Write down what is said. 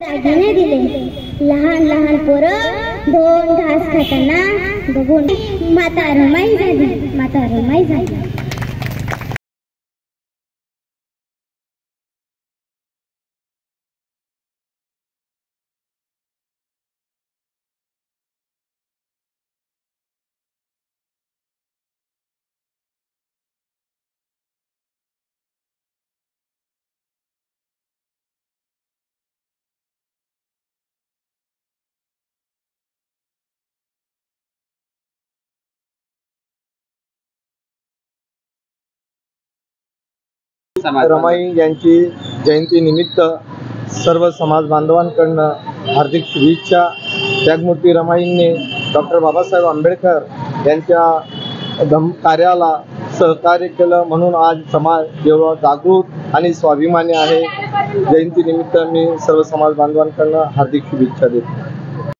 दागिने दिले. लहान लहान पोरं दोन घास खाताना बघून माता रमाई झाली. रमाई यांची जयंती निमित्त सर्व समाज बांधवांकडून हार्दिक शुभेच्छा. त्यागमूर्ती रमाईंनी डॉक्टर बाबासाहेब आंबेडकर यांच्या कार्याला सहकार्य केलं म्हणून आज समाज एवढा जागृत आणि स्वाभिमानी आहे. जयंती निमित्त मी सर्व समाज बांधवांकडून हार्दिक शुभेच्छा देतो.